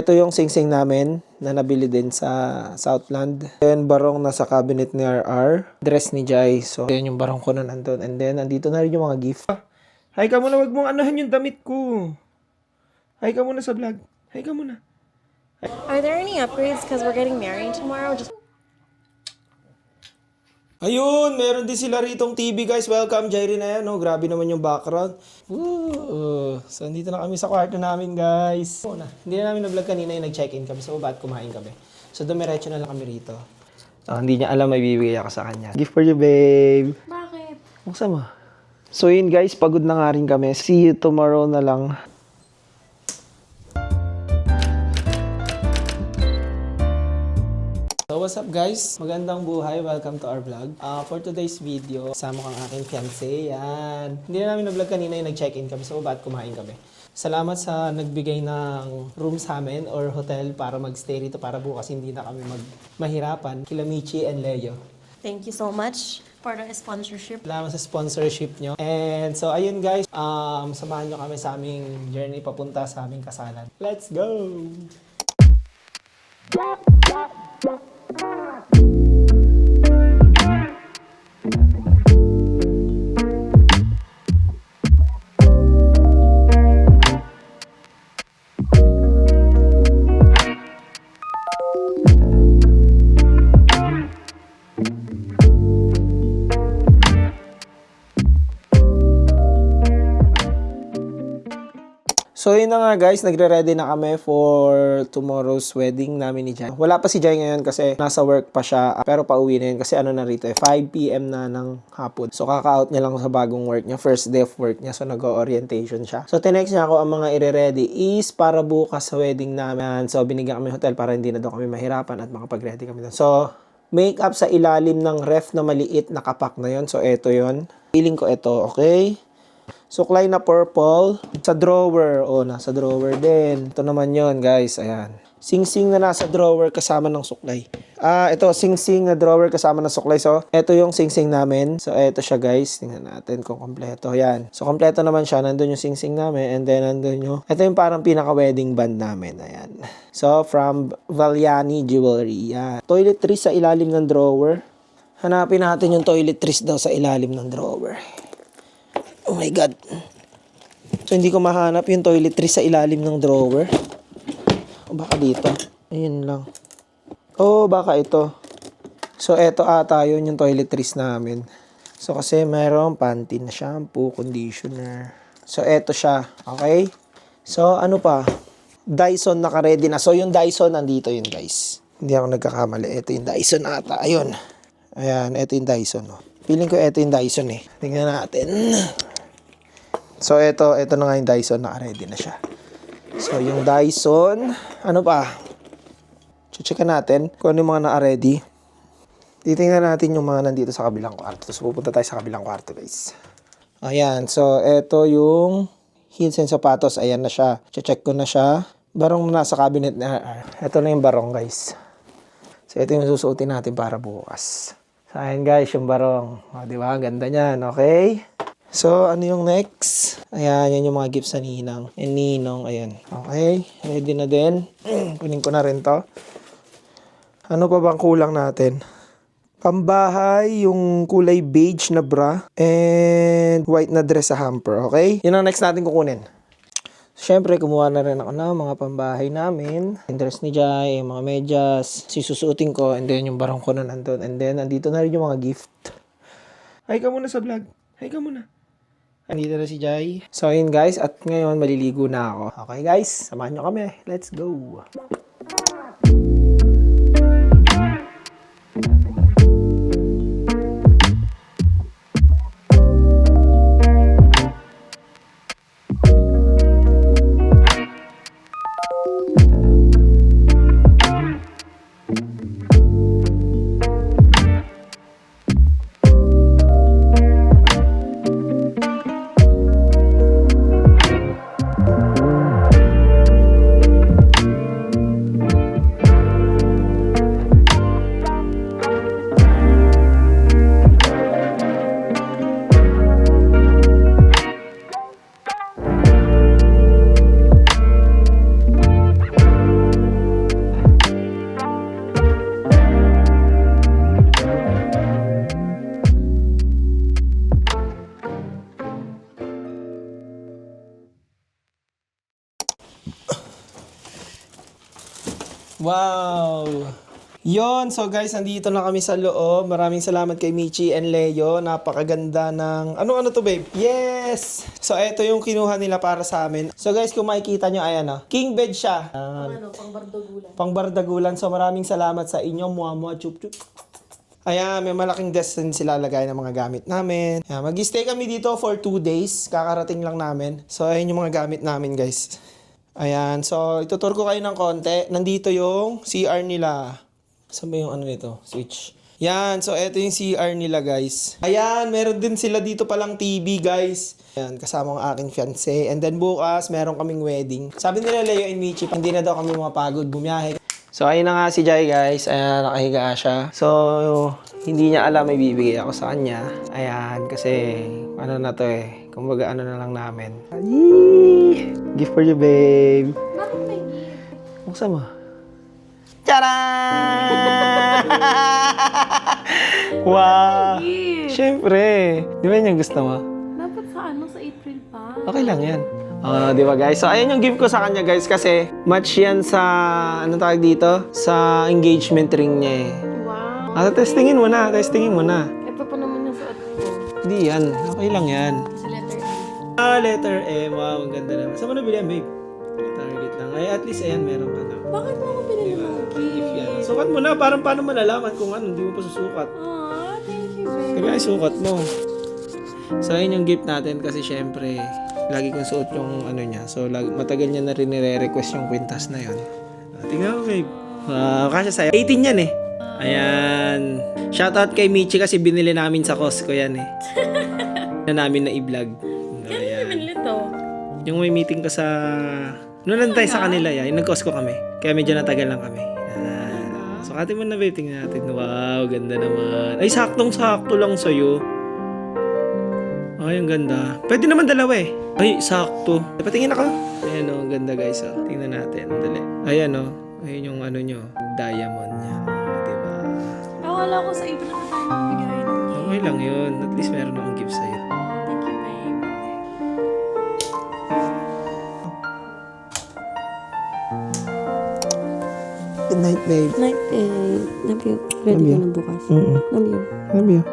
ito yung singsing namin na nabili din sa Southland. Then, barong nasa cabinet ni RR. Dress ni Jai. So, yan yung barong ko na nandun. And then, nandito na rin yung mga gift. Hi ka muna, wag mong anahan yung damit ko. Hi ka muna sa vlog. Hi ka muna. Are there any upgrades because we're getting married tomorrow? Ayun, meron din sila ritong TV guys. Welcome, Jairi na yan. Oh, grabe naman yung background. So, andito na kami sa kwarto namin guys. Hindi na namin na-vlog kanina yung nag-check-in kami. So, ba't kumain kami. So, dumiretso na lang kami rito. Hindi niya alam may bibigay ako sa kanya. Gift for you, babe. Bakit? Buksan mo. So, yun guys, pagod na nga rin kami. See you tomorrow na lang. So what's up guys? Magandang buhay. Welcome to our vlog. For today's video, kasama ko ang aking fiancé. Yan. Hindi na namin na-vlog kanina yung nag-check-in kami. So ba't kumain kami. Salamat sa nagbigay ng room sa amin or hotel para mag-stay rito para bukas hindi na kami mahirapan. Kila Michi and Leo. Thank you so much for the sponsorship. Salamat sa sponsorship nyo. And so ayun guys, samahan nyo kami sa aming journey papunta sa aming kasalan. Let's go! So yun na nga guys, nagre-ready na kami for tomorrow's wedding namin ni Jai. Wala pa si Jai ngayon kasi nasa work pa siya, pero pauwi na yun kasi ano na rito 5 PM na ng hapon. So kaka-out niya lang sa bagong work niya, first day of work niya, so nag-orientation siya. So tinext niya ako ang mga ire-ready is para bukas sa wedding namin. So binigyan kami hotel para hindi na daw kami mahirapan at makapag-ready kami doon. So makeup sa ilalim ng ref na maliit na kapak na yun. So eto yun. Feeling ko ito, okay? Suklay na purple. Sa drawer. Oh, nasa drawer din. Ito naman yon guys. Ayan. Sing-sing na nasa drawer kasama ng suklay. Ito. Sing-sing na drawer kasama ng suklay. So, ito yung sing-sing namin. So, ito siya guys. Tingnan natin kung kompleto. Ayan. So, kompleto naman siya. Nandun yung sing-sing namin. And then, nandun yung... Ito yung parang pinaka-wedding band namin. Ayan. So, from Valiani Jewelry. Ayan. Toiletries sa ilalim ng drawer. Hanapin natin yung toiletries daw sa ilalim ng drawer. Oh my God. So, hindi ko mahanap yung toiletries sa ilalim ng drawer. O baka dito. Ayun lang. Oh, baka ito. So, eto ata yun yung toiletries namin. So, kasi mayroong Pantene na shampoo, conditioner. So, eto siya. Okay? So, ano pa? Dyson naka-ready na. So, yung Dyson, nandito yun guys. Hindi ako nagkakamali. Ito yung Dyson ata. Ayun. Ayan, eto yung Dyson. Oh. Feeling ko eto yung Dyson eh. Tingnan natin. So, ito na nga yung Dyson, naka-ready na siya. So, yung Dyson, ano pa? Checkan natin kung ano yung mga naka-ready. Titingnan natin yung mga nandito sa kabilang kwarto. So, pupunta tayo sa kabilang kwarto, guys. Ayan, so, ito yung heels and sapatos. Ayan na siya. Check ko na siya. Barong na nasa cabinet na. Ito na yung barong, guys. So, ito yung susuotin natin para bukas. So, ayan, guys, yung barong. O, diba? Ganda niyan, okay? So, ano yung next? Ayan, yan yung mga gifts sa Ninang and Ninong. Ayan. Okay, ready na din. Kunin ko na rin to. Ano pa bang kulang natin? Pambahay, yung kulay beige na bra and white na dress sa hamper. Okay? Yun ang next natin kukunin. Siyempre, kumuha na rin ako ng mga pambahay namin. Yung dress ni Jai, yung mga medyas. Susuotin ko and then yung barong ko na nandun. And then, nandito na rin yung mga gift. Hi ka muna sa vlog. Hi ka muna. Andito na si Jai. So, yun guys. At ngayon, maliligo na ako. Okay guys, samahan nyo kami. Let's go. Wow! Yon, so guys, nandito na kami sa loob. Maraming salamat kay Michi and Leo. Napakaganda ng... Ano to, babe? Yes! So, ito yung kinuha nila para sa amin. So guys, kung makikita nyo, ayan king bed siya. Pang bardagulan. So, maraming salamat sa inyo. Mua, chup, chup. Ayan, may malaking desk din sila lagay ng mga gamit namin. Ayan, mag-stay kami dito for 2 days. Kakarating lang namin. So, ayan yung mga gamit namin, guys. Ayan, so itutur ko kayo ng konti. Nandito yung CR nila. Saan ba yung ano nito? Switch. Yan, so eto yung CR nila, guys. Ayan, meron din sila dito palang TV, guys. Ayan, kasama ang aking fiancé. And then bukas, meron kaming wedding. Sabi nila Leo and Michi, hindi na daw kami mapagod, bumiyahe. So, ayun na nga si Jai, guys. Ayan, nakahiga siya. So, hindi niya alam may bibigay ako sa kanya. Ayan, kasi ano na to eh. Kumbaga ano na lang namin. Yee! Gift for you, babe. Bakit may Buksan mo. Tcharam! Wow! Siyempre. Di ba yun yung gusto mo? Dapat sa sa April pa. Okay lang yan. Di ba guys? So, ayan yung gift ko sa kanya guys kasi match yan sa, anong tawag dito? Sa engagement ring niya eh. Wow. Testingin mo na. Testingin mo na. Ito pa naman yung suot ko. Hindi yan. Okay lang yan. Sa letter A. Letter M. Wow, ang ganda naman. Saan mo nabili yan, babe? Target lang. Ay, at least ayan, meron ka na. Bakit mo ako pinili Diba? ng Gift yan. gift? Sukat mo na. Parang paano malalaman kung ano, hindi mo pa susukat. Aw, thank you, babe. Kaya ay sukat mo. So, ayun yung gift natin kasi syempre, lagi kong suot yung ano niya. So, matagal niya na rin nire-request yung kwintas na yun. Tingnan mo, babe. Kasya sa'yo. 18 yan eh. Ayan. Shoutout kay Michi kasi binili namin sa Costco yan eh. Na namin na i-vlog. Kailan naman nito? Yung may meeting ko sa... Noon lang tayo sa kanila yan. Yung nag-Costco kami. Kaya medyo natagal lang kami. So, kati mo na, babe. Tingnan natin. Wow, ganda naman. Ay, saktong-sakto lang sa'yo. Ay, ang ganda. Pwede naman dalawa eh. Ay, sakto. Patingin ako. Ayan o, ang ganda guys. Oh. Tingnan natin. Dali. Ayan o. Ayun yung ano nyo. Diamond niya. Oh, diba? Wala ko sa April na tayo magbigay ng gift. Okay lang yun. At least meron akong gift sa'yo. Thank you, babe. Good night, babe. Night, babe. Love you. Ready Love you. ka na bukas. Mm-mm. Love you. Love you.